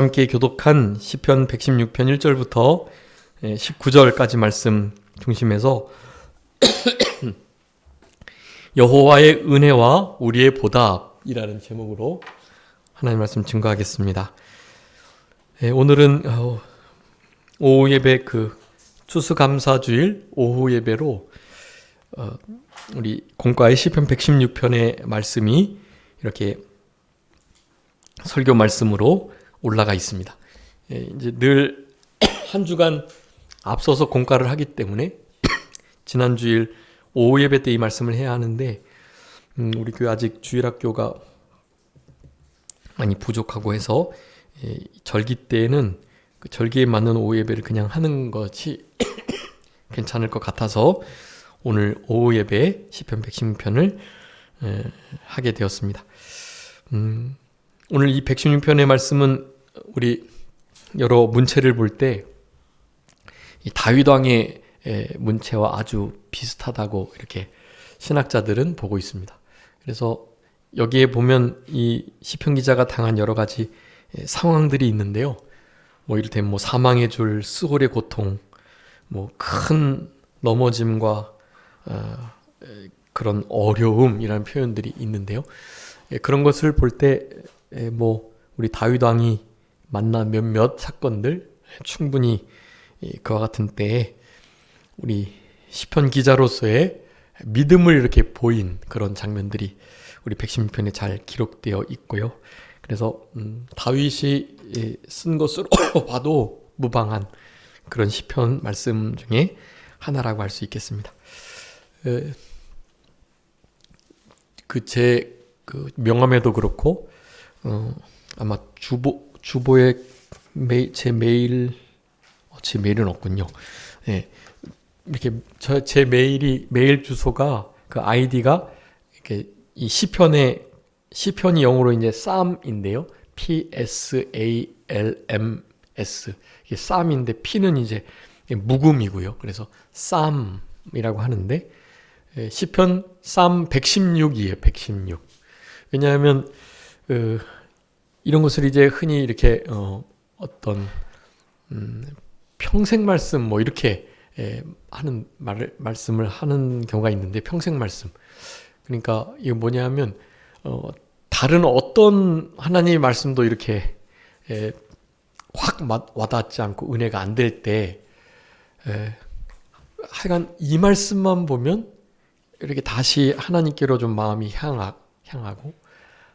함께 교독한 시편 116편 1절부터 19절까지 말씀 중심에서 여호와의 은혜와 우리의 보답이라는 제목으로 하나님 말씀 증거하겠습니다. 오늘은 오후 예배 추수감사주일 오후 예배로 우리 공과의 시편 116편의 말씀이 이렇게 설교 말씀으로 올라가 있습니다. 이제 늘 한 주간 앞서서 공과를 하기 때문에 지난 주일 오후 예배 때 이 말씀을 해야 하는데 우리 교회 아직 주일학교가 많이 부족하고 해서 절기 때에는 그 절기에 맞는 오후 예배를 그냥 하는 것이 괜찮을 것 같아서 오늘 오후 예배 시편 116편을 하게 되었습니다. 오늘 이 116편의 말씀은 우리 여러 문체를 볼 때 다윗 왕의 문체와 아주 비슷하다고 이렇게 신학자들은 보고 있습니다. 그래서 여기에 보면 이 시편 기자가 당한 여러 가지 상황들이 있는데요. 이를테면 사망의 줄, 스홀의 고통, 큰 넘어짐과 그런 어려움이라는 표현들이 있는데요. 그런 것을 볼 때 우리 다윗 왕이 만난 몇몇 사건들 충분히 그와 같은 때에 우리 시편 기자로서의 믿음을 이렇게 보인 그런 장면들이 우리 116편에 잘 기록되어 있고요. 그래서 다윗이 쓴 것으로 봐도 무방한 그런 시편 말씀 중에 하나라고 할 수 있겠습니다. 제 명함에도 그렇고 아마 주보에 제 메일은 없군요. 이렇게 제 메일 주소가 그 아이디가 이렇게 이 시편이 영어로 이제 쌈인데요. PSALMS 이게 쌈인데 P는 이제 묵음이고요. 그래서 쌈이라고 하는데 시편 쌈 116이에요. 116. 왜냐하면 이런 것을 이제 흔히 이렇게 어떤 평생 말씀 이렇게 하는 말씀을 하는 경우가 있는데, 평생 말씀. 그러니까 이거 뭐냐면 다른 어떤 하나님의 말씀도 이렇게 확 와닿지 않고 은혜가 안 될 때 하여간 이 말씀만 보면 이렇게 다시 하나님께로 좀 마음이 향하고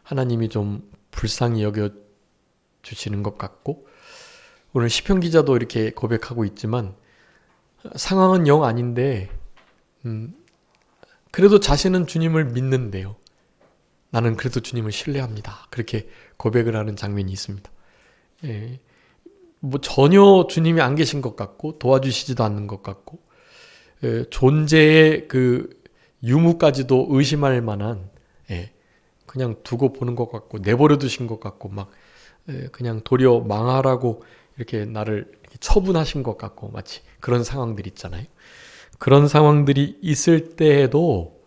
하나님이 좀 불쌍히 여겨주시는 것 같고, 오늘 시편 기자도 이렇게 고백하고 있지만 상황은 영 아닌데 그래도 자신은 주님을 믿는데요. 나는 그래도 주님을 신뢰합니다. 그렇게 고백을 하는 장면이 있습니다. 전혀 주님이 안 계신 것 같고 도와주시지도 않는 것 같고 존재의 그 유무까지도 의심할 만한 그냥 두고 보는 것 같고 내버려 두신 것 같고 그냥 도리어 망하라고 이렇게 나를 이렇게 처분하신 것 같고 마치 그런 상황들 있잖아요. 그런 상황들이 있을 때에도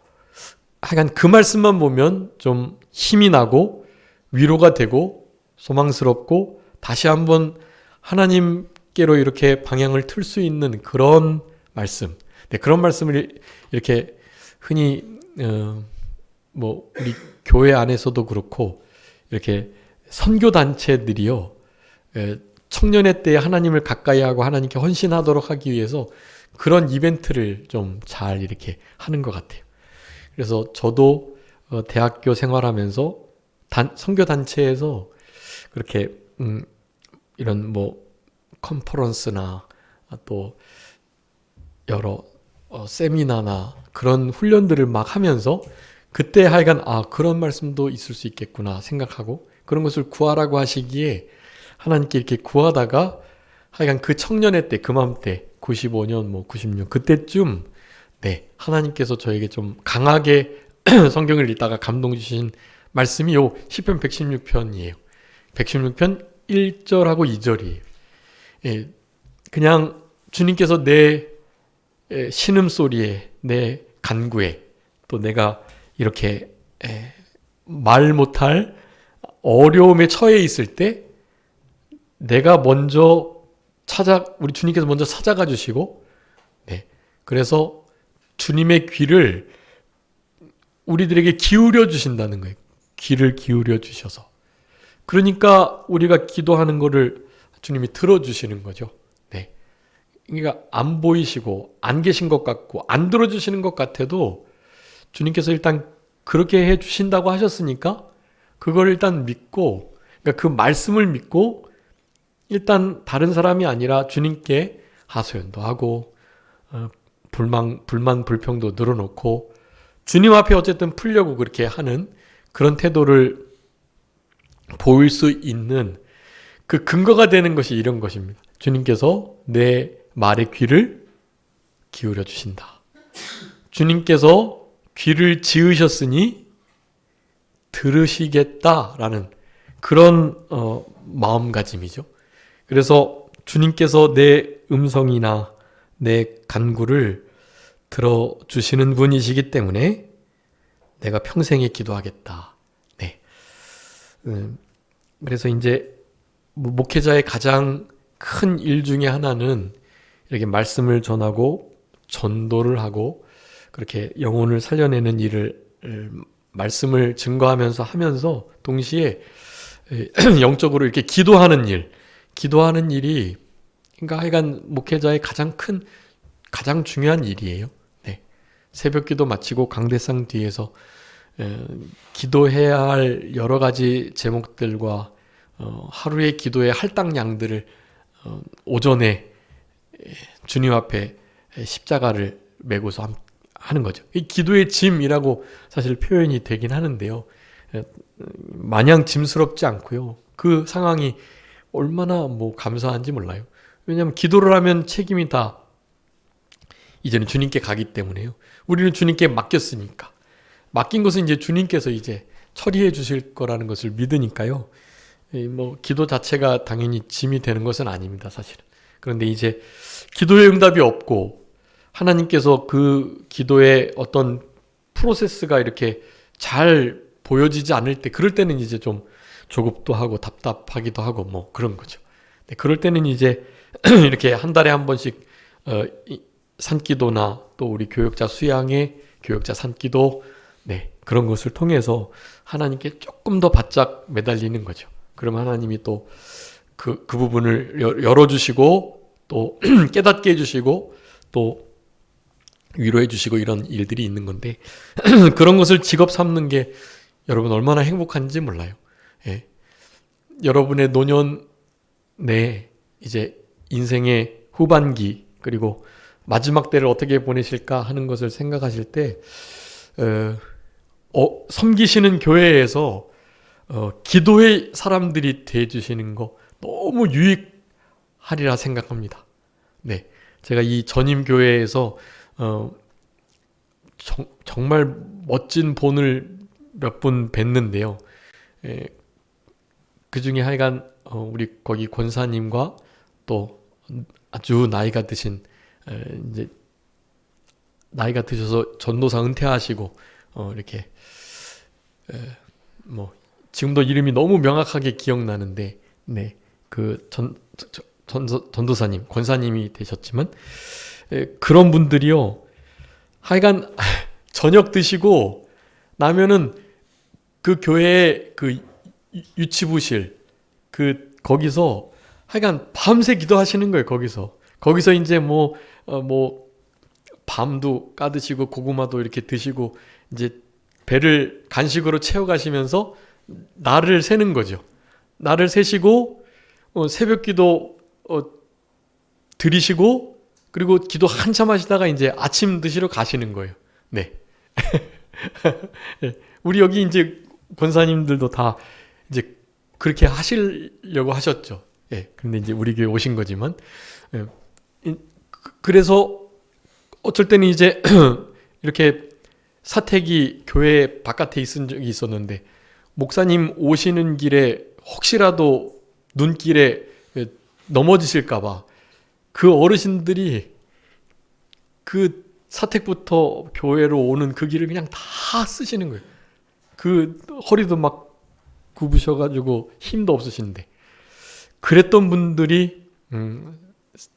하여간 그 말씀만 보면 좀 힘이 나고 위로가 되고 소망스럽고 다시 한번 하나님께로 이렇게 방향을 틀 수 있는 그런 말씀. 그런 말씀을 이렇게 흔히 우리 교회 안에서도 그렇고 이렇게 선교 단체들이요, 청년의 때에 하나님을 가까이 하고 하나님께 헌신하도록 하기 위해서 그런 이벤트를 좀 잘 이렇게 하는 것 같아요. 그래서 저도 대학교 생활하면서 선교 단체에서 그렇게 이런 컨퍼런스나 또 여러 세미나나 그런 훈련들을 막 하면서 그때 하여간 그런 말씀도 있을 수 있겠구나 생각하고, 그런 것을 구하라고 하시기에 하나님께 이렇게 구하다가 하여간 그 청년의 때, 그맘때 95년 96 그때쯤 하나님께서 저에게 좀 강하게 성경을 읽다가 감동 주신 말씀이 요 시편 116편이에요. 116편 1절하고 2절이에요. 그냥 주님께서 내 신음소리에, 내 간구에, 또 내가 이렇게 말 못할 어려움에 처해 있을 때 내가 먼저 우리 주님께서 먼저 찾아가 주시고, 네. 그래서 주님의 귀를 우리들에게 기울여 주신다는 거예요. 귀를 기울여 주셔서. 그러니까 우리가 기도하는 거를 주님이 들어주시는 거죠. 네. 그러니까 안 보이시고 안 계신 것 같고 안 들어주시는 것 같아도 주님께서 일단 그렇게 해 주신다고 하셨으니까 그걸 일단 믿고, 그러니까 그 말씀을 믿고 일단 다른 사람이 아니라 주님께 하소연도 하고 불만 불평도 늘어놓고 주님 앞에 어쨌든 풀려고 그렇게 하는 그런 태도를 보일 수 있는 그 근거가 되는 것이 이런 것입니다. 주님께서 내 말에 귀를 기울여 주신다. 주님께서 귀를 지으셨으니 들으시겠다라는 그런 마음가짐이죠. 그래서 주님께서 내 음성이나 내 간구를 들어주시는 분이시기 때문에 내가 평생에 기도하겠다. 네. 그래서 이제 목회자의 가장 큰 일 중에 하나는 이렇게 말씀을 전하고 전도를 하고 그렇게 영혼을 살려내는 일을 말씀을 증거하면서 하면서 동시에 영적으로 이렇게 기도하는 일이 그러니까 하여간 목회자의 가장 중요한 일이에요. 네. 새벽기도 마치고 강대상 뒤에서 기도해야 할 여러 가지 제목들과 하루의 기도의 할당량들을 오전에 주님 앞에 십자가를 메고서 하는 거죠. 이 기도의 짐이라고 사실 표현이 되긴 하는데요. 마냥 짐스럽지 않고요. 그 상황이 얼마나 감사한지 몰라요. 왜냐하면 기도를 하면 책임이 다 이제는 주님께 가기 때문에요. 우리는 주님께 맡겼으니까. 맡긴 것은 이제 주님께서 이제 처리해 주실 거라는 것을 믿으니까요. 기도 자체가 당연히 짐이 되는 것은 아닙니다, 사실은. 그런데 이제 기도의 응답이 없고 하나님께서 그 기도의 어떤 프로세스가 이렇게 잘 보여지지 않을 때, 그럴 때는 이제 좀 조급도 하고 답답하기도 하고 그런 거죠. 네, 그럴 때는 이제 이렇게 한 달에 한 번씩 산기도나 또 우리 교역자 수양회, 교역자 산기도, 네, 그런 것을 통해서 하나님께 조금 더 바짝 매달리는 거죠. 그러면 하나님이 또 그 부분을 열어주시고 또 깨닫게 해주시고 또 위로해 주시고 이런 일들이 있는 건데 그런 것을 직업 삼는 게 여러분 얼마나 행복한지 몰라요. 예. 여러분의 노년에 이제 인생의 후반기 그리고 마지막 때를 어떻게 보내실까 하는 것을 생각하실 때 섬기시는 교회에서 기도의 사람들이 되어주시는 거 너무 유익하리라 생각합니다. 네, 제가 이 전임교회에서 정말 멋진 본을 몇 분 뵀는데요. 그 중에 하여간 우리 거기 권사님과 또 아주 나이가 드신 이제 나이가 드셔서 전도사 은퇴하시고 이렇게 지금도 이름이 너무 명확하게 기억나는데 네, 그 전도사님 권사님이 되셨지만 그런 분들이요 하여간 저녁 드시고 나면은 그 교회의 그 유치부실 거기서 하여간 밤새 기도하시는 거예요. 거기서 이제 밤도 까드시고 고구마도 이렇게 드시고 이제 배를 간식으로 채워가시면서 날을 새는 거죠. 날을 새시고 새벽기도 드리시고 그리고 기도 한참 하시다가 이제 아침 드시러 가시는 거예요. 네. 우리 여기 이제 권사님들도 다 이제 그렇게 하시려고 하셨죠. 예. 근데 이제 우리 교회 오신 거지만 그래서 어쩔 때는 이제 이렇게 사택이 교회 바깥에 있은 적이 있었는데 목사님 오시는 길에 혹시라도 눈길에 넘어지실까봐 그 어르신들이 그 사택부터 교회로 오는 그 길을 그냥 다 쓰시는 거예요. 그 허리도 막 굽으셔가지고 힘도 없으신데 그랬던 분들이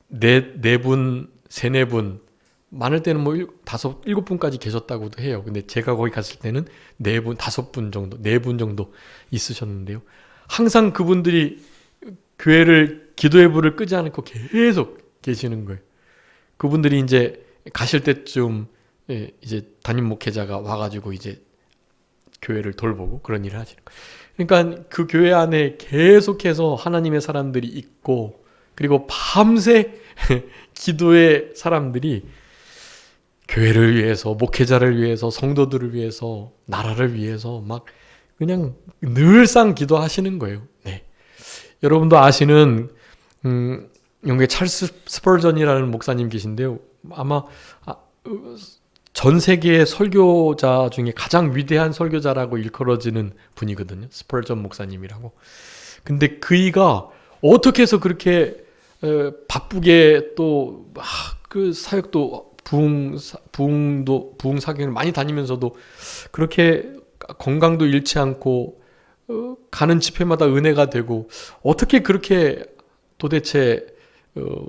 네 분, 세네 분, 많을 때는 뭐 다섯, 일곱 분까지 계셨다고도 해요. 근데 제가 거기 갔을 때는 네 분, 다섯 분 정도, 네 분 정도 있으셨는데요. 항상 그분들이 교회를 기도의 불을 끄지 않고 계속 계시는 거예요. 그분들이 이제 가실 때쯤 이제 담임 목회자가 와가지고 이제 교회를 돌보고 그런 일을 하시는 거예요. 그러니까 그 교회 안에 계속해서 하나님의 사람들이 있고, 그리고 밤새 기도의 사람들이 교회를 위해서, 목회자를 위해서, 성도들을 위해서, 나라를 위해서 막 그냥 늘상 기도하시는 거예요. 네. 여러분도 아시는 영국의 찰스 스펄전이라는 목사님 계신데요. 아마 전 세계의 설교자 중에 가장 위대한 설교자라고 일컬어지는 분이거든요. 스펄전 목사님이라고. 근데 그이가 어떻게 해서 그렇게 바쁘게 또 그 사역도 부흥 사경을 많이 다니면서도 그렇게 건강도 잃지 않고 가는 집회마다 은혜가 되고 어떻게 그렇게 도대체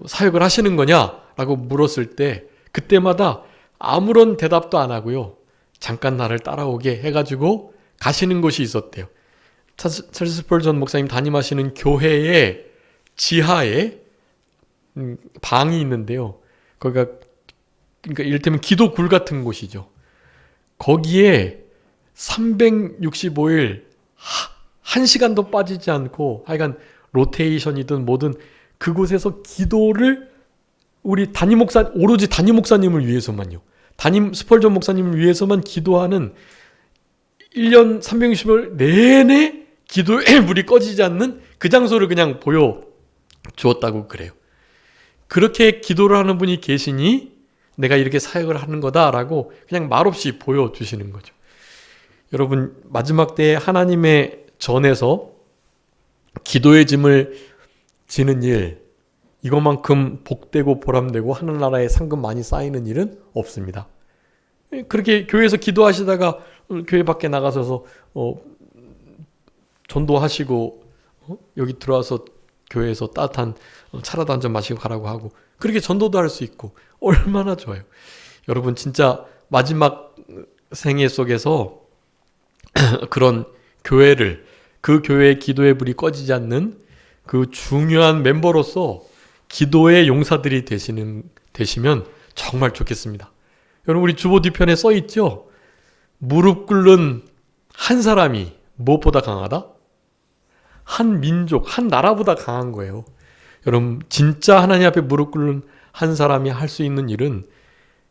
사역을 하시는 거냐라고 물었을 때 그때마다 아무런 대답도 안 하고요. 잠깐 나를 따라오게 해가지고 가시는 곳이 있었대요. 찰스 스펄전 목사님 담임하시는 교회의 지하에 방이 있는데요. 거기가 그러니까 이를테면 기도굴 같은 곳이죠. 거기에 365일 1시간도 빠지지 않고 하여간 로테이션이든 뭐든 그곳에서 기도를 우리 오로지 담임 목사님을 위해서만요. 스펄전 목사님을 위해서만 기도하는 1년 360일 내내 기도의 물이 꺼지지 않는 그 장소를 그냥 보여주었다고 그래요. 그렇게 기도를 하는 분이 계시니 내가 이렇게 사역을 하는 거다라고 그냥 말없이 보여주시는 거죠. 여러분, 마지막 때에 하나님의 전에서 기도의 짐을 지는 일, 이것만큼 복되고 보람되고 하늘나라에 상금 많이 쌓이는 일은 없습니다. 그렇게 교회에서 기도하시다가 교회 밖에 나가셔서 전도하시고 여기 들어와서 교회에서 따뜻한 차라도 한 잔 마시고 가라고 하고 그렇게 전도도 할 수 있고 얼마나 좋아요. 여러분 진짜 마지막 생애 속에서 그런 교회를, 그 교회의 기도의 불이 꺼지지 않는 그 중요한 멤버로서 기도의 용사들이 되시면 정말 좋겠습니다. 여러분, 우리 주보 뒤편에 써 있죠? 무릎 꿇는 한 사람이 무엇보다 강하다? 한 민족, 한 나라보다 강한 거예요. 여러분, 진짜 하나님 앞에 무릎 꿇는 한 사람이 할 수 있는 일은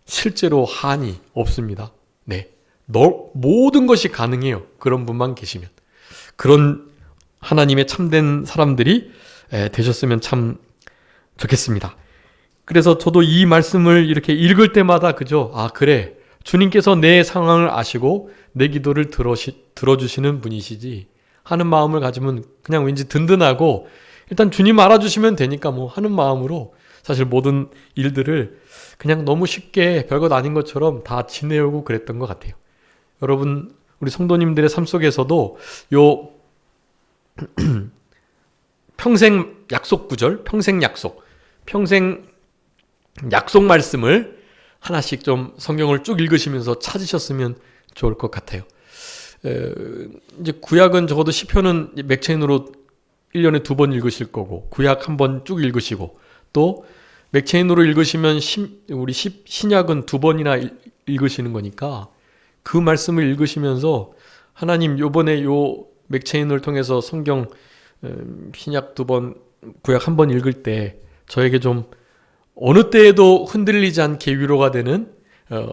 실제로 한이 없습니다. 네. 모든 것이 가능해요. 그런 분만 계시면. 그런 하나님의 참된 사람들이 되셨으면 참 좋겠습니다. 그래서 저도 이 말씀을 이렇게 읽을 때마다 그래. 주님께서 내 상황을 아시고 내 기도를 들어주시는 분이시지 하는 마음을 가지면 그냥 왠지 든든하고 일단 주님 알아주시면 되니까 뭐 하는 마음으로 사실 모든 일들을 그냥 너무 쉽게 별것 아닌 것처럼 다 지내오고 그랬던 것 같아요. 여러분, 우리 성도님들의 삶 속에서도 요 평생 약속 구절, 평생 약속 말씀을 하나씩 좀 성경을 쭉 읽으시면서 찾으셨으면 좋을 것 같아요. 이제 구약은 적어도 시편은 맥체인으로 1년에 2번 읽으실 거고 구약 한번 쭉 읽으시고 또 맥체인으로 읽으시면 우리 신약은 2번이나 읽으시는 거니까 그 말씀을 읽으시면서 하나님 요번에 요 맥체인을 통해서 성경 신약 2번 구약 한번 읽을 때 저에게 좀 어느 때에도 흔들리지 않게 위로가 되는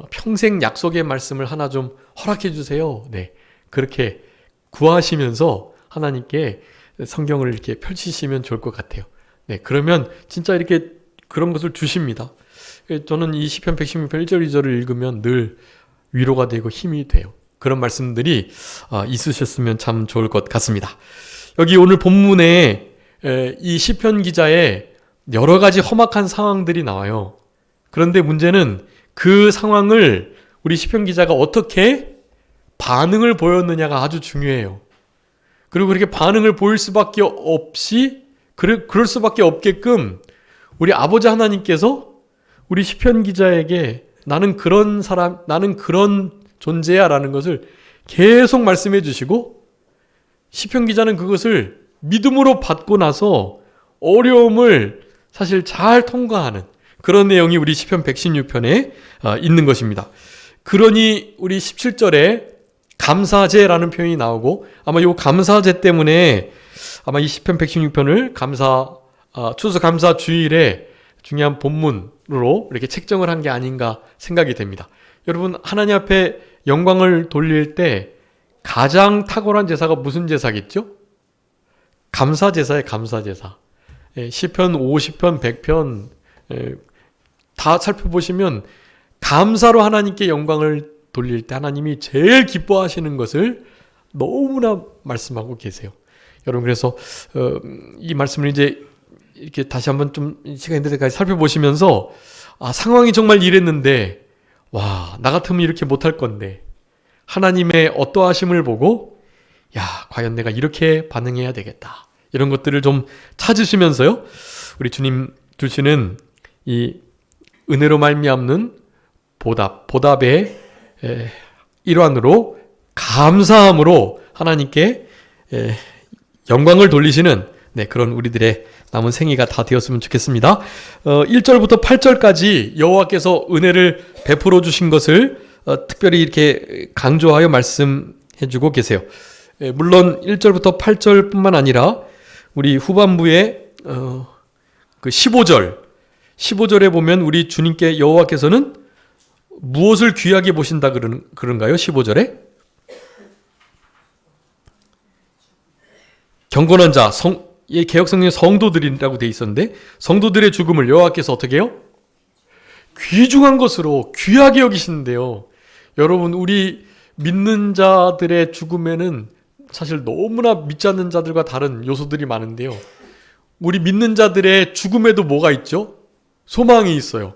평생 약속의 말씀을 하나 좀 허락해 주세요. 네, 그렇게 구하시면서 하나님께 성경을 이렇게 펼치시면 좋을 것 같아요. 네, 그러면 진짜 이렇게 그런 것을 주십니다. 저는 이 시편 116편 1절 2절을 읽으면 늘 위로가 되고 힘이 돼요. 그런 말씀들이 있으셨으면 참 좋을 것 같습니다. 여기 오늘 본문에 이 시편 기자의 여러 가지 험악한 상황들이 나와요. 그런데 문제는 그 상황을 우리 시편 기자가 어떻게 반응을 보였느냐가 아주 중요해요. 그리고 그렇게 반응을 보일 수밖에 없이 그럴 수밖에 없게끔 우리 아버지 하나님께서 우리 시편 기자에게 나는 그런 사람, 나는 그런 존재야 라는 것을 계속 말씀해 주시고, 시편 기자는 그것을 믿음으로 받고 나서 어려움을 사실 잘 통과하는 그런 내용이 우리 시편 116편에 있는 것입니다. 그러니 우리 17절에 감사제라는 표현이 나오고, 아마 이 감사제 때문에 아마 이 시편 116편을 추수감사 주일에 중요한 본문으로 이렇게 책정을 한 게 아닌가 생각이 됩니다. 여러분, 하나님 앞에 영광을 돌릴 때 가장 탁월한 제사가 무슨 제사겠죠? 감사제사예요, 감사제사. 시편 50편, 100편 다 살펴보시면 감사로 하나님께 영광을 돌릴 때 하나님이 제일 기뻐하시는 것을 너무나 말씀하고 계세요. 여러분, 그래서 이 말씀을 이제 이렇게 다시 한번 좀 시간이 될 때까지 살펴보시면서 상황이 정말 이랬는데 나 같으면 이렇게 못할 건데 하나님의 어떠하심을 보고 과연 내가 이렇게 반응해야 되겠다, 이런 것들을 좀 찾으시면서요, 우리 주님 주시는 이 은혜로 말미암는 보답의 일환으로 감사함으로 하나님께 영광을 돌리시는 그런 우리들의 남은 생애가 다 되었으면 좋겠습니다. 1절부터 8절까지 여호와께서 은혜를 베풀어 주신 것을 특별히 이렇게 강조하여 말씀해주고 계세요. 물론 1절부터 8절뿐만 아니라 우리 후반부에 그 15절에 보면 우리 주님께 여호와께서는 무엇을 귀하게 보신다 그런가요? 15절에 경건한 자, 개역성경에 성도들이라고 돼 있었는데, 성도들의 죽음을 여호와께서 어떻게 해요? 귀중한 것으로 귀하게 여기시는데요. 여러분, 우리 믿는 자들의 죽음에는 사실 너무나 믿지 않는 자들과 다른 요소들이 많은데요. 우리 믿는 자들의 죽음에도 뭐가 있죠? 소망이 있어요.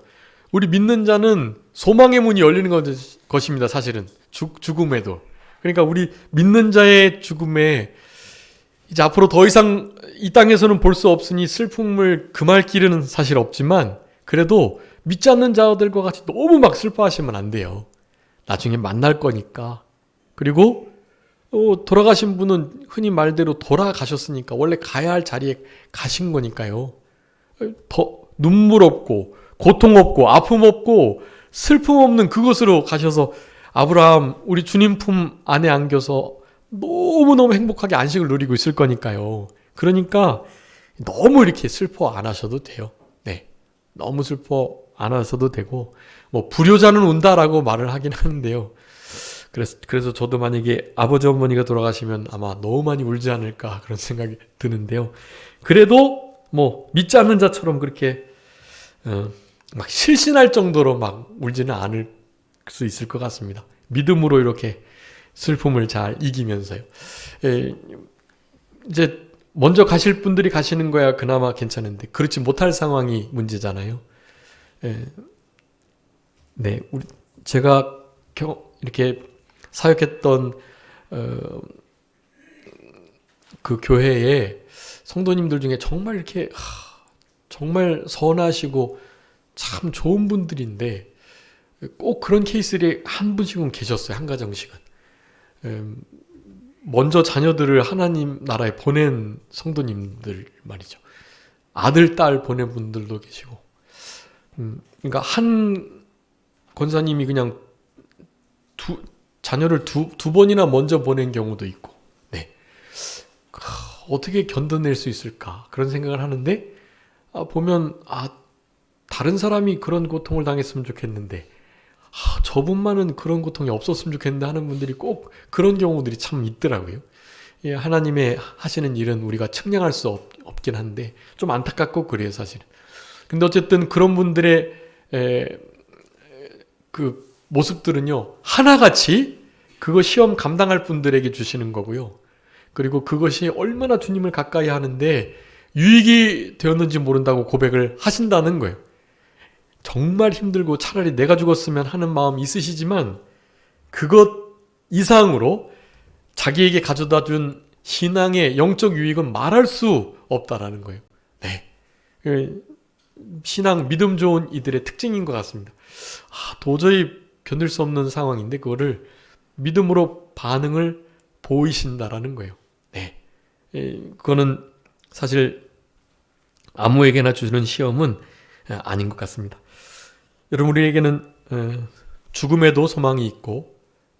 우리 믿는 자는 소망의 문이 열리는 것입니다. 사실은 죽음에도. 그러니까 우리 믿는 자의 죽음에 이제 앞으로 더 이상 이 땅에서는 볼 수 없으니 슬픔을 금할 길은 사실 없지만, 그래도 믿지 않는 자들과 같이 너무 막 슬퍼하시면 안 돼요. 나중에 만날 거니까. 그리고 돌아가신 분은 흔히 말대로 돌아가셨으니까 원래 가야 할 자리에 가신 거니까요. 더 눈물 없고 고통 없고 아픔 없고 슬픔 없는 그곳으로 가셔서 아브라함 우리 주님 품 안에 안겨서 너무너무 행복하게 안식을 누리고 있을 거니까요. 그러니까 너무 이렇게 슬퍼 안 하셔도 돼요. 너무 슬퍼 안 하셔도 되고, 불효자는 운다라고 말을 하긴 하는데요. 그래서 저도 만약에 아버지 어머니가 돌아가시면 아마 너무 많이 울지 않을까 그런 생각이 드는데요. 그래도 믿지 않는 자처럼 그렇게 막 실신할 정도로 막 울지는 않을 수 있을 것 같습니다. 믿음으로 이렇게 슬픔을 잘 이기면서요. 이제 먼저 가실 분들이 가시는 거야 그나마 괜찮은데, 그렇지 못할 상황이 문제잖아요. 제가 이렇게 사역했던 그 교회에 성도님들 중에 정말 이렇게 정말 선하시고 참 좋은 분들인데, 꼭 그런 케이스들이 한 분씩은 계셨어요. 한 가정씩은. 먼저 자녀들을 하나님 나라에 보낸 성도님들 말이죠. 아들, 딸 보낸 분들도 계시고. 그러니까 한 권사님이 그냥 자녀를 두 번이나 먼저 보낸 경우도 있고. 어떻게 견뎌낼 수 있을까 그런 생각을 하는데, 보면 다른 사람이 그런 고통을 당했으면 좋겠는데 저분만은 그런 고통이 없었으면 좋겠는데 하는 분들이 꼭 그런 경우들이 참 있더라고요. 하나님의 하시는 일은 우리가 측량할 수 없긴 한데 좀 안타깝고 그래요, 사실은. 근데 어쨌든 그런 분들의 그 모습들은요, 하나같이 그거 시험 감당할 분들에게 주시는 거고요. 그리고 그것이 얼마나 주님을 가까이 하는데 유익이 되었는지 모른다고 고백을 하신다는 거예요. 정말 힘들고 차라리 내가 죽었으면 하는 마음이 있으시지만 그것 이상으로 자기에게 가져다 준 신앙의 영적 유익은 말할 수 없다라는 거예요. 네. 신앙, 믿음 좋은 이들의 특징인 것 같습니다. 도저히 견딜 수 없는 상황인데 그거를 믿음으로 반응을 보이신다라는 거예요. 네. 그거는 사실 아무에게나 주는 시험은 아닌 것 같습니다. 여러분, 우리에게는 죽음에도 소망이 있고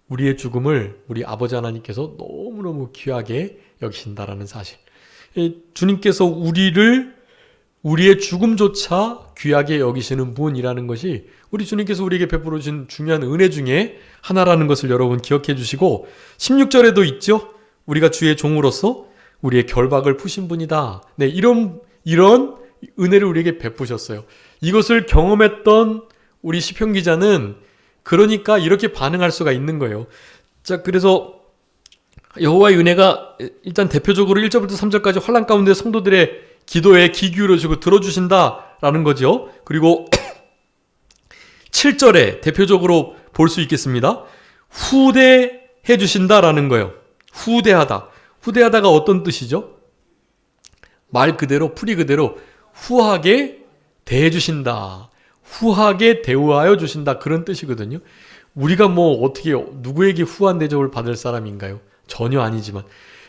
우리의 죽음을 우리 아버지 하나님께서 너무너무 귀하게 여기신다라는 사실. 주님께서 우리의 죽음조차 귀하게 여기시는 분이라는 것이 우리 주님께서 우리에게 베풀어 주신 중요한 은혜 중에 하나라는 것을 여러분 기억해 주시고, 16절에도 있죠. 우리가 주의 종으로서 우리의 결박을 푸신 분이다. 네, 이런 은혜를 우리에게 베푸셨어요. 이것을 경험했던 우리 시편 기자는 그러니까 이렇게 반응할 수가 있는 거예요. 자, 그래서 여호와의 은혜가 일단 대표적으로 1절부터 3절까지 환난 가운데 성도들의 기도에 귀 기울여주고 들어주신다라는 거죠. 그리고 7절에 대표적으로 볼 수 있겠습니다. 후대해 주신다라는 거예요. 후대하다. 후대하다가 어떤 뜻이죠? 말 그대로, 풀이 그대로 후하게 대해 주신다. 후하게 대우하여 주신다. 그런 뜻이거든요. 우리가 어떻게 누구에게 후한 대접을 받을 사람인가요? 전혀 아니지만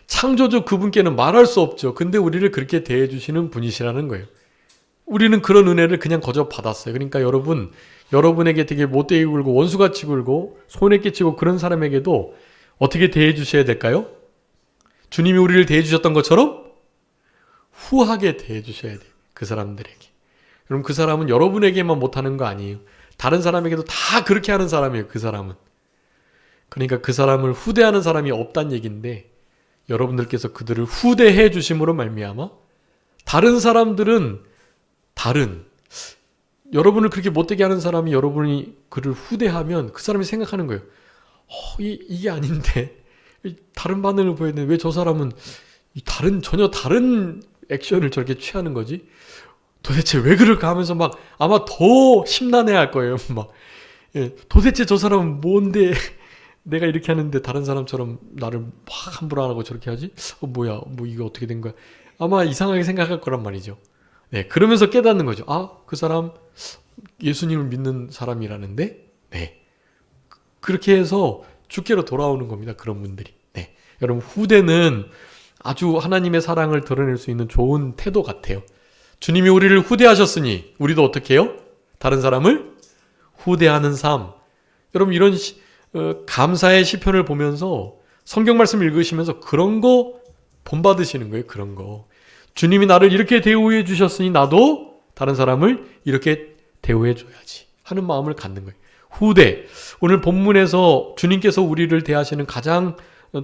창조주 그분께는 말할 수 없죠. 근데 우리를 그렇게 대해 주시는 분이시라는 거예요. 우리는 그런 은혜를 그냥 거저 받았어요. 그러니까 여러분에게 되게 못되게 굴고 원수같이 굴고 손해 끼치고 그런 사람에게도 어떻게 대해 주셔야 될까요? 주님이 우리를 대해 주셨던 것처럼 후하게 대해 주셔야 돼요. 그 사람들에게. 그럼 그 사람은 여러분에게만 못하는 거 아니에요. 다른 사람에게도 다 그렇게 하는 사람이에요. 그 사람은. 그러니까 그 사람을 후대하는 사람이 없다는 얘기인데, 여러분들께서 그들을 후대해 주심으로 말미암아 다른 사람들은 여러분을 그렇게 못되게 하는 사람이 여러분이 그를 후대하면 그 사람이 생각하는 거예요. 이게 아닌데 다른 반응을 보였는데 왜 저 사람은 전혀 다른 액션을 저렇게 취하는 거지? 도대체 왜 그럴까 하면서 아마 더 심란해할 거예요. 도대체 저 사람은 뭔데 내가 이렇게 하는데 다른 사람처럼 나를 막 함부로 안 하고 저렇게 하지? 뭐야, 이게 어떻게 된 거야? 아마 이상하게 생각할 거란 말이죠. 네, 그러면서 깨닫는 거죠. 그 사람 예수님을 믿는 사람이라는데, 네, 그렇게 해서 주께로 돌아오는 겁니다. 그런 분들이. 네, 여러분, 후대는 아주 하나님의 사랑을 드러낼 수 있는 좋은 태도 같아요. 주님이 우리를 후대하셨으니 우리도 어떻게 해요? 다른 사람을 후대하는 삶. 여러분, 이런 감사의 시편을 보면서 성경 말씀 읽으시면서 그런 거 본받으시는 거예요. 그런 거. 주님이 나를 이렇게 대우해 주셨으니 나도 다른 사람을 이렇게 대우해 줘야지 하는 마음을 갖는 거예요. 후대. 오늘 본문에서 주님께서 우리를 대하시는 가장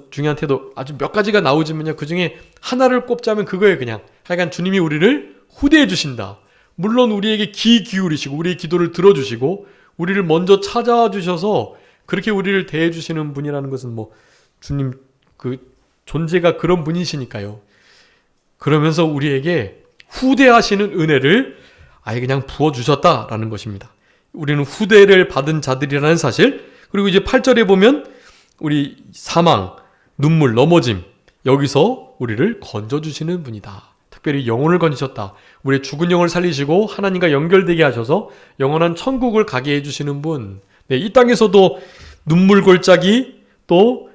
중요한 태도, 아주 몇 가지가 나오지만요, 그 중에 하나를 꼽자면 그거예요. 그냥 하여간 주님이 우리를 후대해 주신다. 물론 우리에게 귀 기울이시고 우리의 기도를 들어주시고 우리를 먼저 찾아와 주셔서 그렇게 우리를 대해 주시는 분이라는 것은 주님 그 존재가 그런 분이시니까요. 그러면서 우리에게 후대하시는 은혜를 아예 그냥 부어주셨다라는 것입니다. 우리는 후대를 받은 자들이라는 사실. 그리고 이제 8절에 보면 우리 사망, 눈물, 넘어짐, 여기서 우리를 건져주시는 분이다. 특별히 영혼을 건지셨다. 우리의 죽은 영을 살리시고 하나님과 연결되게 하셔서 영원한 천국을 가게 해주시는 분. 네, 이 땅에서도 눈물 골짜기, 또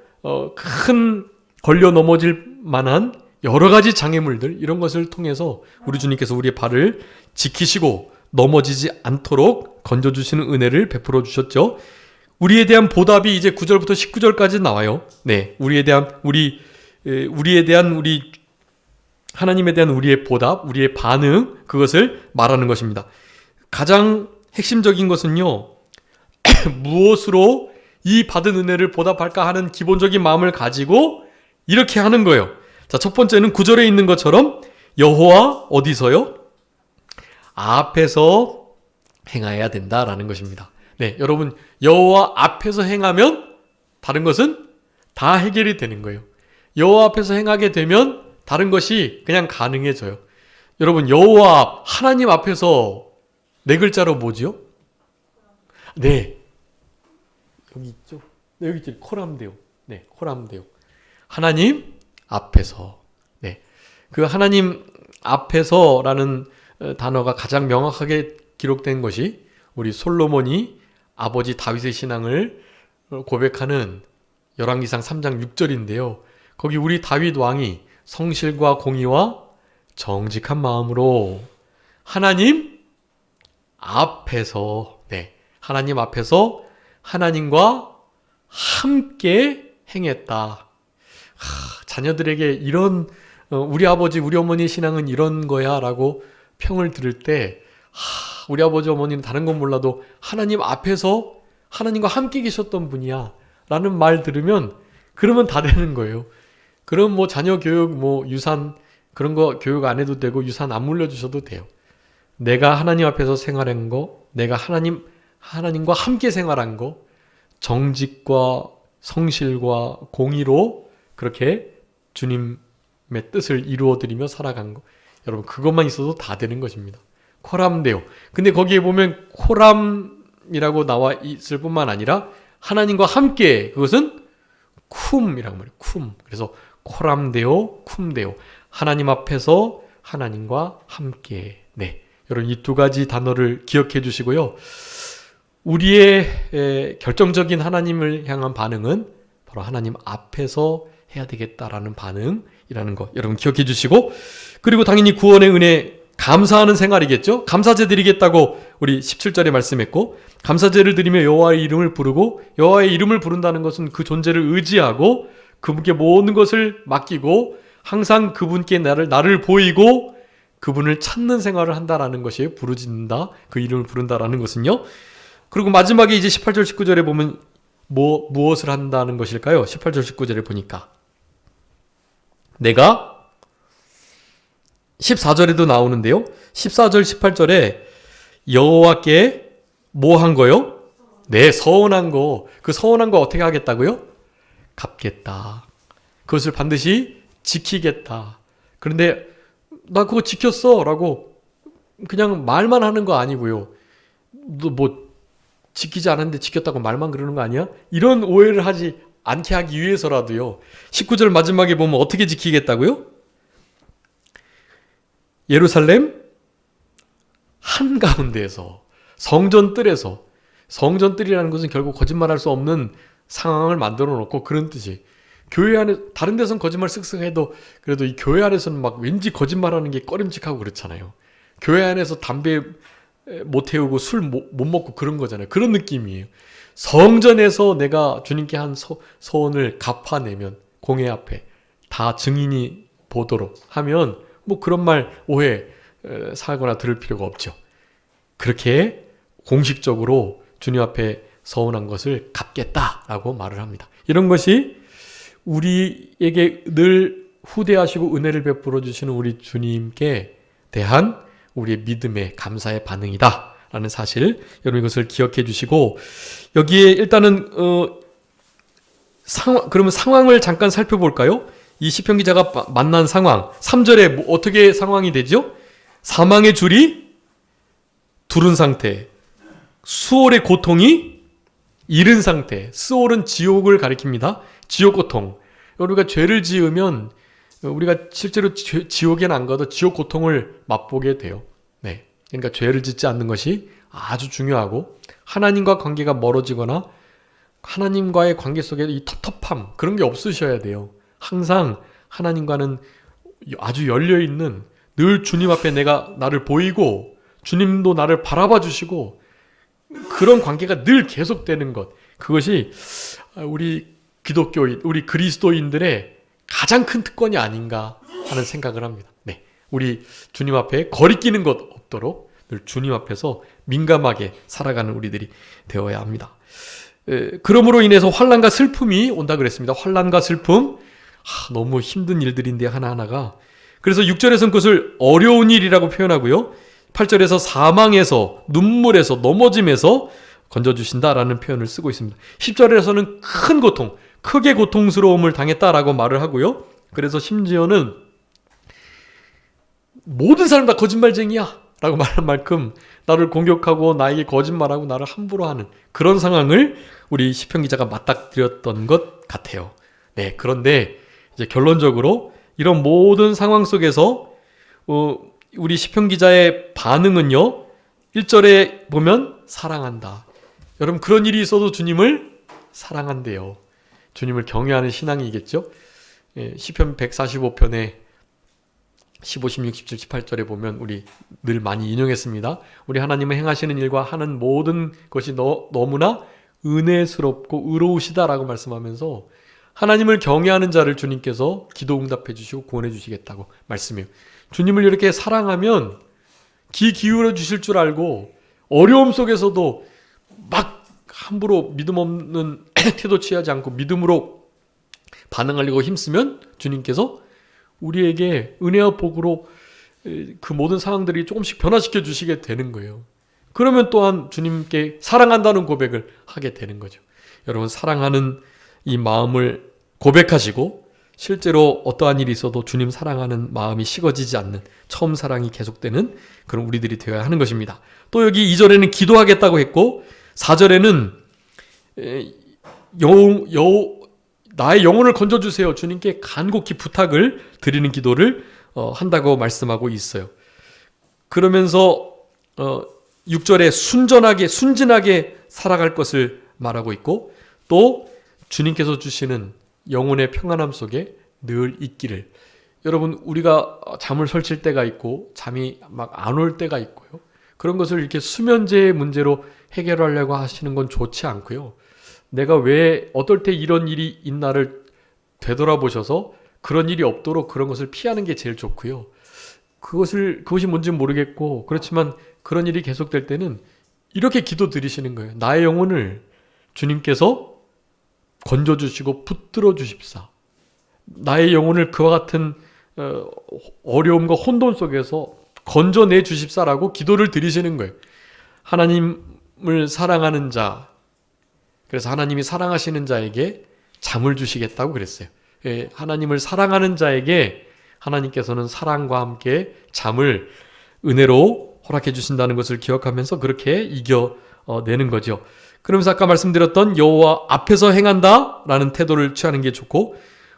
큰 걸려 넘어질 만한 여러 가지 장애물들, 이런 것을 통해서 우리 주님께서 우리의 발을 지키시고 넘어지지 않도록 건져주시는 은혜를 베풀어 주셨죠. 우리에 대한 보답이 이제 9절부터 19절까지 나와요. 네, 우리 하나님에 대한 우리의 보답, 우리의 반응, 그것을 말하는 것입니다. 가장 핵심적인 것은요, 무엇으로 이 받은 은혜를 보답할까 하는 기본적인 마음을 가지고 이렇게 하는 거예요. 자, 첫 번째는 9절에 있는 것처럼 여호와 어디서요? 앞에서 행해야 된다라는 것입니다. 네, 여러분, 여호와 앞에서 행하면 다른 것은 다 해결이 되는 거예요. 여호와 앞에서 행하게 되면 다른 것이 그냥 가능해져요. 여러분, 여호와 하나님 앞에서 네 글자로 뭐지요? 네, 여기 있죠. 네, 여기 있죠. 코람데오. 네, 코람데오. 하나님 앞에서. 네, 그 하나님 앞에서라는 단어가 가장 명확하게 기록된 것이 우리 솔로몬이 아버지 다윗의 신앙을 고백하는 열왕기상 3장 6절인데요. 거기 우리 다윗 왕이 성실과 공의와 정직한 마음으로 하나님 앞에서 하나님 앞에서 하나님과 함께 행했다. 자녀들에게 이런 우리 아버지 우리 어머니의 신앙은 이런 거야 라고 평을 들을 때 우리 아버지 어머니는 다른 건 몰라도 하나님 앞에서 하나님과 함께 계셨던 분이야 라는 말 들으면 그러면 다 되는 거예요. 그럼 뭐 자녀 교육 뭐 유산 그런 거 교육 안 해도 되고 유산 안 물려주셔도 돼요. 내가 하나님 앞에서 생활한 거, 내가 하나님과 함께 생활한 거, 정직과 성실과 공의로 그렇게 주님의 뜻을 이루어드리며 살아간 거. 여러분 그것만 있어도 다 되는 것입니다. 코람데오. 근데 거기에 보면 코람이라고 나와 있을 뿐만 아니라 하나님과 함께 그것은 쿰이라고 말해요. 쿰. 그래서 코람데오, 쿰데오. 하나님 앞에서 하나님과 함께. 여러분 이 두 가지 단어를 기억해 주시고요. 우리의 결정적인 하나님을 향한 반응은 바로 하나님 앞에서 해야 되겠다라는 반응이라는 거 여러분 기억해 주시고, 그리고 당연히 구원의 은혜 감사하는 생활이겠죠. 감사제 드리겠다고 우리 17절에 말씀했고, 감사제를 드리며 여호와의 이름을 부르고, 여호와의 이름을 부른다는 것은 그 존재를 의지하고 그분께 모든 것을 맡기고 항상 그분께 나를 보이고 그분을 찾는 생활을 한다라는 것이 부르짖는다, 그 이름을 부른다라는 것은요. 그리고 마지막에 이제 18절 19절에 보면 무엇을 한다는 것일까요? 18절 19절에 보니까 내가 14절에도 나오는데요. 14절 18절에 여호와께 뭐 한 거요? 서원한 거. 그 서원한 거 어떻게 하겠다고요? 갚겠다. 그것을 반드시 지키겠다. 그런데 나 그거 지켰어 라고 그냥 말만 하는 거 아니고요. 너 뭐 지키지 않았는데 지켰다고 말만 그러는 거 아니야? 이런 오해를 하지 않게 하기 위해서라도요. 19절 마지막에 보면 어떻게 지키겠다고요? 예루살렘 한가운데에서 성전 뜰에서, 성전 뜰이라는 것은 결국 거짓말할 수 없는 상황을 만들어 놓고 그런 뜻이, 교회 안에 다른 데선 거짓말 쓱쓱 해도 그래도 이 교회 안에서는 막 왠지 거짓말하는 게 꺼림칙하고 그렇잖아요. 교회 안에서 담배 못 태우고 술 못 먹고 그런 거잖아요. 그런 느낌이에요. 성전에서 내가 주님께 한 서원을 갚아내면 공회 앞에 다 증인이 보도록 하면 뭐 그런 말 오해 사거나 들을 필요가 없죠. 그렇게 공식적으로 주님 앞에 서원한 것을 갚겠다라고 말을 합니다. 이런 것이 우리에게 늘 후대하시고 은혜를 베풀어 주시는 우리 주님께 대한 우리의 믿음의 감사의 반응이다 라는 사실, 여러분 이것을 기억해 주시고, 여기에 일단은 그러면 상황을 잠깐 살펴볼까요? 이 시편 기자가 만난 상황, 3절에 어떻게 상황이 되죠? 사망의 줄이 두른 상태, 수월의 고통이 이른 상태. 스올은 지옥을 가리킵니다. 지옥 고통. 우리가 죄를 지으면 우리가 실제로 지옥에는 안 가도 지옥 고통을 맛보게 돼요. 그러니까 죄를 짓지 않는 것이 아주 중요하고, 하나님과 관계가 멀어지거나 하나님과의 관계 속에 이 텁텁함 그런 게 없으셔야 돼요. 항상 하나님과는 아주 열려있는, 늘 주님 앞에 나를 보이고 주님도 나를 바라봐 주시고 그런 관계가 늘 계속되는 것, 그것이 우리 기독교인, 우리 그리스도인들의 가장 큰 특권이 아닌가 하는 생각을 합니다. 우리 주님 앞에 거리끼는 것 없도록 늘 주님 앞에서 민감하게 살아가는 우리들이 되어야 합니다. 그러므로 인해서 환난과 슬픔이 온다 그랬습니다. 환난과 슬픔, 너무 힘든 일들인데 하나하나가. 그래서 6절에서는 그것을 어려운 일이라고 표현하고요. 8절에서 사망에서, 눈물에서, 넘어짐에서 건져주신다라는 표현을 쓰고 있습니다. 10절에서는 큰 고통, 크게 고통스러움을 당했다라고 말을 하고요. 그래서 심지어는 모든 사람 다 거짓말쟁이야 라고 말한 만큼 나를 공격하고 나에게 거짓말하고 나를 함부로 하는 그런 상황을 우리 시편 기자가 맞닥뜨렸던 것 같아요. 그런데 이제 결론적으로 이런 모든 상황 속에서 우리 시편 기자의 반응은요, 1절에 보면 사랑한다. 여러분, 그런 일이 있어도 주님을 사랑한대요. 주님을 경외하는 신앙이겠죠. 시편 145편에 15, 16, 17, 18절에 보면 우리 늘 많이 인용했습니다. 우리 하나님은 행하시는 일과 하는 모든 것이 너무나 은혜스럽고 의로우시다라고 말씀하면서 하나님을 경외하는 자를 주님께서 기도 응답해 주시고 구원해 주시겠다고 말씀해요. 주님을 이렇게 사랑하면 귀 기울여 주실 줄 알고 어려움 속에서도 막 함부로 믿음 없는 태도 취하지 않고 믿음으로 반응하려고 힘쓰면 주님께서 우리에게 은혜와 복으로 그 모든 상황들이 조금씩 변화시켜 주시게 되는 거예요. 그러면 또한 주님께 사랑한다는 고백을 하게 되는 거죠. 여러분, 사랑하는 이 마음을 고백하시고 실제로 어떠한 일이 있어도 주님 사랑하는 마음이 식어지지 않는 처음 사랑이 계속되는 그런 우리들이 되어야 하는 것입니다. 또 여기 2절에는 기도하겠다고 했고 4절에는 나의 영혼을 건져주세요. 주님께 간곡히 부탁을 드리는 기도를 한다고 말씀하고 있어요. 그러면서 6절에 순진하게 살아갈 것을 말하고 있고 또 주님께서 주시는 영혼의 평안함 속에 늘 있기를. 여러분, 우리가 잠을 설칠 때가 있고 잠이 막 안 올 때가 있고요. 그런 것을 이렇게 수면제의 문제로 해결하려고 하시는 건 좋지 않고요. 내가 왜 어떨 때 이런 일이 있나를 되돌아보셔서 그런 일이 없도록 그런 것을 피하는 게 제일 좋고요. 그것이 뭔지는 모르겠고 그렇지만 그런 일이 계속될 때는 이렇게 기도 드리시는 거예요. 나의 영혼을 주님께서 건져주시고 붙들어 주십사. 나의 영혼을 그와 같은 어려움과 혼돈 속에서 건져내 주십사라고 기도를 드리시는 거예요. 하나님을 사랑하는 자, 그래서 하나님이 사랑하시는 자에게 잠을 주시겠다고 그랬어요. 하나님을 사랑하는 자에게 하나님께서는 사랑과 함께 잠을 은혜로 허락해 주신다는 것을 기억하면서 그렇게 이겨내는 거죠. 그러면서 아까 말씀드렸던 여호와 앞에서 행한다라는 태도를 취하는 게 좋고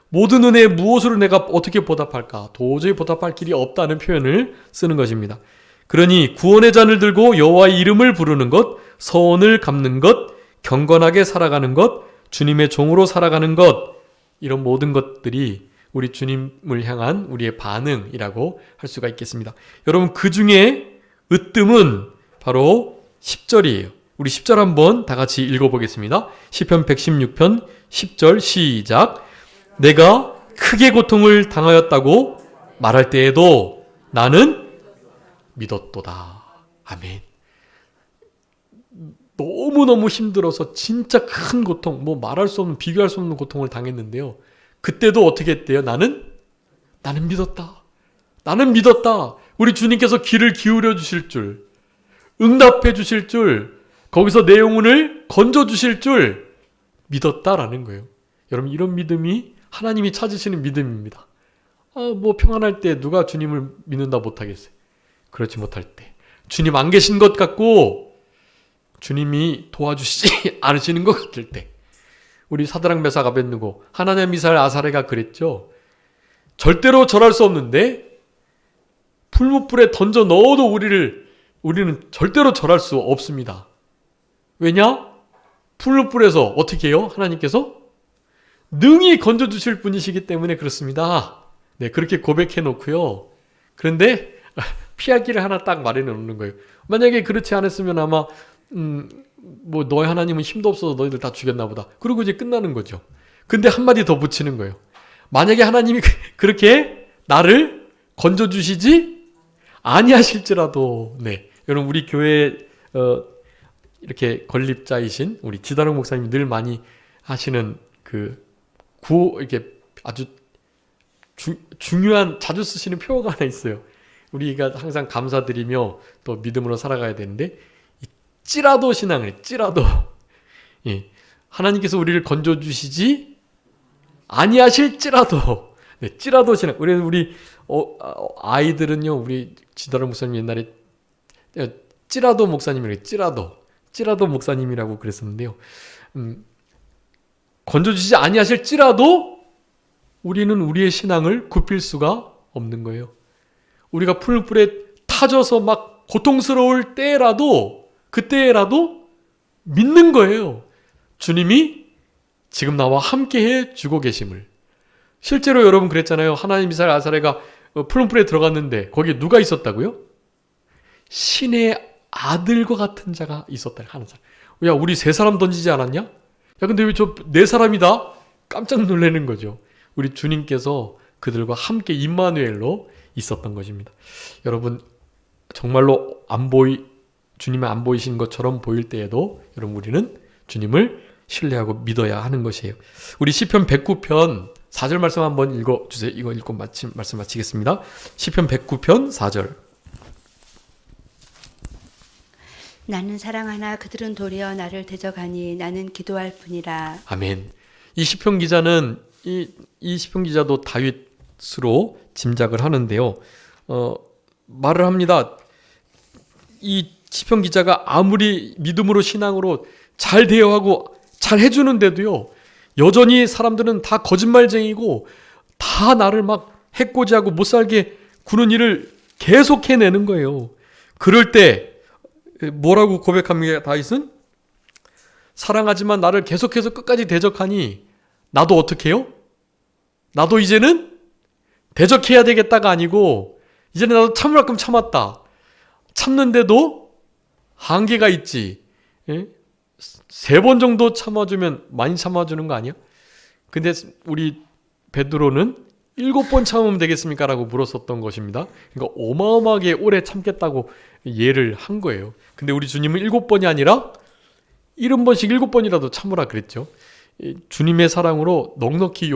모든 은혜에 무엇으로 내가 어떻게 보답할까? 도저히 보답할 길이 없다는 표현을 쓰는 것입니다. 그러니 구원의 잔을 들고 여호와의 이름을 부르는 것, 서원을 갚는 것, 경건하게 살아가는 것, 주님의 종으로 살아가는 것, 이런 모든 것들이 우리 주님을 향한 우리의 반응이라고 할 수가 있겠습니다. 여러분, 그 중에 으뜸은 바로 10절이에요. 우리 10절 한번 다 같이 읽어보겠습니다. 시편 116편 10절 시작. 내가 크게 고통을 당하였다고 말할 때에도 나는 믿었도다. 아멘. 너무너무 힘들어서 진짜 큰 고통, 말할 수 없는, 비교할 수 없는 고통을 당했는데요. 그때도 어떻게 했대요? 나는 믿었다. 나는 믿었다. 우리 주님께서 귀를 기울여 주실 줄, 응답해 주실 줄, 거기서 내 영혼을 건져 주실 줄 믿었다라는 거예요. 여러분, 이런 믿음이 하나님이 찾으시는 믿음입니다. 평안할 때 누가 주님을 믿는다 못하겠어요. 그렇지 못할 때, 주님 안 계신 것 같고 주님이 도와주시지 않으시는 것 같을 때, 우리 사드락 메삭 아벳느고 하나냐 미사엘 아사레가 그랬죠. 절대로 절할 수 없는데 풀무불에 던져 넣어도 우리는 절대로 절할 수 없습니다. 왜냐? 풀무불에서 어떻게 해요? 하나님께서 능히 건져주실 분이시기 때문에 그렇습니다. 네, 그렇게 고백해 놓고요. 그런데 피할 길을 하나 딱 마련해 놓는 거예요. 만약에 그렇지 않았으면 아마 너희 하나님은 힘도 없어서 너희들 다 죽였나 보다. 그러고 이제 끝나는 거죠. 근데 한마디 더 붙이는 거예요. 만약에 하나님이 그렇게 나를 건져주시지 아니하실지라도, 네. 여러분, 우리 교회 이렇게 건립자이신 우리 지다롱 목사님이 늘 많이 하시는 이렇게 아주 중요한, 자주 쓰시는 표어가 하나 있어요. 우리가 항상 감사드리며 또 믿음으로 살아가야 되는데, 찌라도 신앙을, 찌라도. 예. 하나님께서 우리를 건져주시지 아니하실지라도, 네, 찌라도 신앙. 우리 아이들은요, 우리 지다롱 목사님 옛날에 찌라도 목사님이라고, 찌라도 목사님이라고 그랬었는데요. 건져주시지 아니하실지라도 우리는 우리의 신앙을 굽힐 수가 없는 거예요. 우리가 풀불에 타져서 막 고통스러울 때라도, 그때라도 믿는 거예요. 주님이 지금 나와 함께해 주고 계심을. 실제로 여러분 그랬잖아요. 하나님 미사엘 아사레가 풀무불에 들어갔는데 거기에 누가 있었다고요? 신의 아들과 같은 자가 있었다. 하는 사람. 야, 우리 세 사람 던지지 않았냐? 야, 근데 왜 저 네 사람이다? 깜짝 놀라는 거죠. 우리 주님께서 그들과 함께 임마누엘로 있었던 것입니다. 여러분, 정말로 주님이 안 보이신 것처럼 보일 때에도 여러분 우리는 주님을 신뢰하고 믿어야 하는 것이에요. 우리 시편 109편 4절 말씀 한번 읽어주세요. 이거 읽고 말씀 마치겠습니다. 시편 109편 4절. 나는 사랑하나 그들은 도리어 나를 대적하니 나는 기도할 뿐이라. 아멘. 이 시편 기자는 이 시편 기자도 다윗으로 짐작을 하는데요. 말을 합니다. 이 시편 기자가 아무리 믿음으로 신앙으로 잘 대여하고 잘 해주는데도요, 여전히 사람들은 다 거짓말쟁이고 다 나를 막 해코지하고 못살게 구는 일을 계속 해내는 거예요. 그럴 때 뭐라고 고백합니까? 다윗은 사랑하지만 나를 계속해서 끝까지 대적하니 나도 어떻게 해요? 나도 이제는 대적해야 되겠다가 아니고 이제는 나도 참을 만큼 참았다. 참는데도 한계가 있지. 3번 정도 참아주면 많이 참아주는 거 아니야? 근데 우리 베드로는 7번 참으면 되겠습니까? 라고 물었었던 것입니다. 그러니까 어마어마하게 오래 참겠다고 예를 한 거예요. 근데 우리 주님은 7번이 아니라 70번씩 7번이라도 참으라 그랬죠. 주님의 사랑으로 넉넉히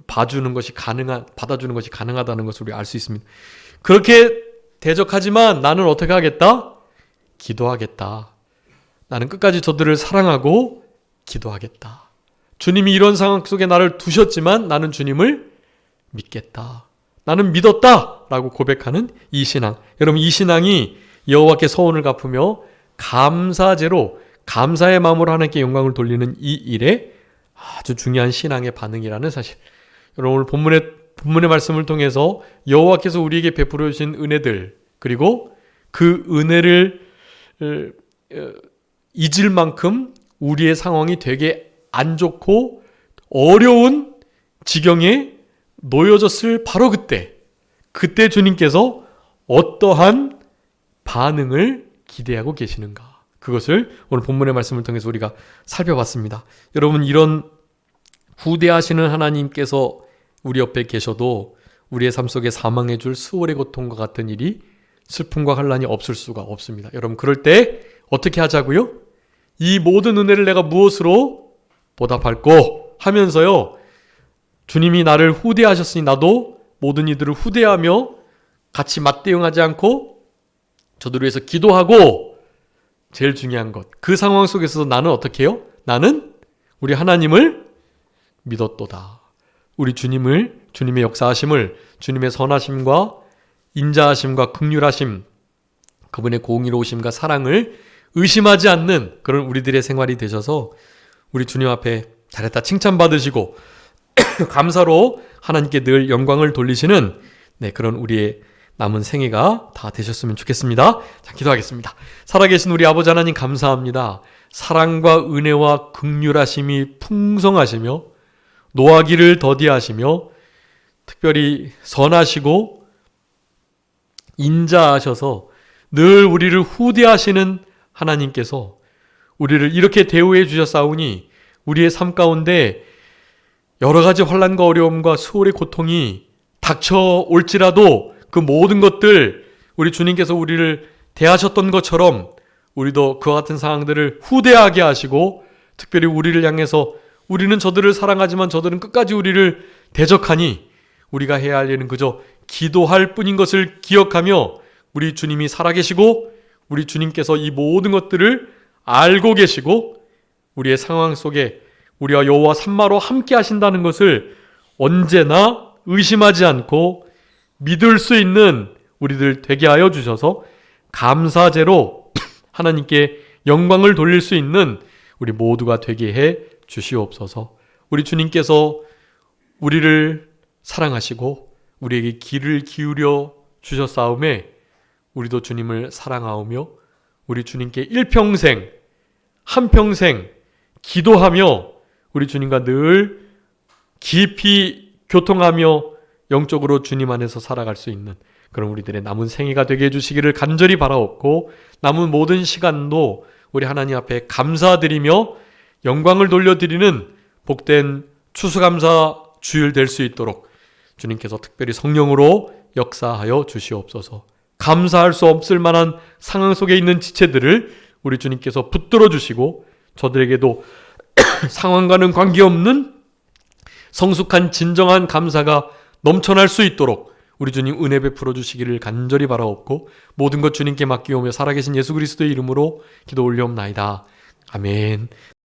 받아주는 것이 가능하다는 것을 우리 알 수 있습니다. 그렇게 대적하지만 나는 어떻게 하겠다? 기도하겠다. 나는 끝까지 저들을 사랑하고 기도하겠다. 주님이 이런 상황 속에 나를 두셨지만 나는 주님을 믿겠다. 나는 믿었다 라고 고백하는 이 신앙. 여러분, 이 신앙이 여호와께 서원을 갚으며 감사제로 감사의 마음으로 하나님께 영광을 돌리는 이 일에 아주 중요한 신앙의 반응이라는 사실. 여러분, 오늘 본문의 말씀을 통해서 여호와께서 우리에게 베풀어 주신 은혜들, 그리고 그 은혜를 잊을 만큼 우리의 상황이 되게 안 좋고 어려운 지경에 놓여졌을 바로 그때 주님께서 어떠한 반응을 기대하고 계시는가, 그것을 오늘 본문의 말씀을 통해서 우리가 살펴봤습니다. 여러분, 이런 후대하시는 하나님께서 우리 옆에 계셔도 우리의 삶 속에 사망해 줄 수월의 고통과 같은 일이, 슬픔과 환난이 없을 수가 없습니다. 여러분, 그럴 때 어떻게 하자고요? 이 모든 은혜를 내가 무엇으로 보답할꼬 하면서요, 주님이 나를 후대하셨으니 나도 모든 이들을 후대하며 같이 맞대응하지 않고 저들을 위해서 기도하고, 제일 중요한 것, 그 상황 속에서도 나는 어떻게 해요? 나는 우리 하나님을 믿었도다. 우리 주님의 역사하심을, 주님의 선하심과 인자하심과 긍휼하심, 그분의 공의로우심과 사랑을 의심하지 않는 그런 우리들의 생활이 되셔서 우리 주님 앞에 잘했다 칭찬받으시고 감사로 하나님께 늘 영광을 돌리시는 그런 우리의 남은 생애가 다 되셨으면 좋겠습니다. 자, 기도하겠습니다. 살아계신 우리 아버지 하나님, 감사합니다. 사랑과 은혜와 긍휼하심이 풍성하시며 노하기를 더디하시며 특별히 선하시고 인자하셔서 늘 우리를 후대하시는 하나님께서 우리를 이렇게 대우해 주셨사오니 우리의 삶 가운데 여러 가지 환난과 어려움과 수월의 고통이 닥쳐올지라도 그 모든 것들, 우리 주님께서 우리를 대하셨던 것처럼 우리도 그와 같은 상황들을 후대하게 하시고, 특별히 우리를 향해서 우리는 저들을 사랑하지만 저들은 끝까지 우리를 대적하니 우리가 해야 할 일은 그저 기도할 뿐인 것을 기억하며, 우리 주님이 살아계시고 우리 주님께서 이 모든 것들을 알고 계시고 우리의 상황 속에 우리와 여호와 삼마로 함께 하신다는 것을 언제나 의심하지 않고 믿을 수 있는 우리들 되게 하여 주셔서 감사제로 하나님께 영광을 돌릴 수 있는 우리 모두가 되게 해 주시옵소서. 우리 주님께서 우리를 사랑하시고 우리에게 귀를 기울여 주셨사오매 우리도 주님을 사랑하오며 우리 주님께 일평생 한평생 기도하며 우리 주님과 늘 깊이 교통하며 영적으로 주님 안에서 살아갈 수 있는 그런 우리들의 남은 생애가 되게 해주시기를 간절히 바라옵고, 남은 모든 시간도 우리 하나님 앞에 감사드리며 영광을 돌려드리는 복된 추수감사 주일 될 수 있도록 주님께서 특별히 성령으로 역사하여 주시옵소서. 감사할 수 없을 만한 상황 속에 있는 지체들을 우리 주님께서 붙들어 주시고, 저들에게도 상황과는 관계없는 성숙한 진정한 감사가 넘쳐날 수 있도록 우리 주님 은혜 베풀어 주시기를 간절히 바라옵고, 모든 것 주님께 맡기오며 살아계신 예수 그리스도의 이름으로 기도 올리옵나이다. 아멘.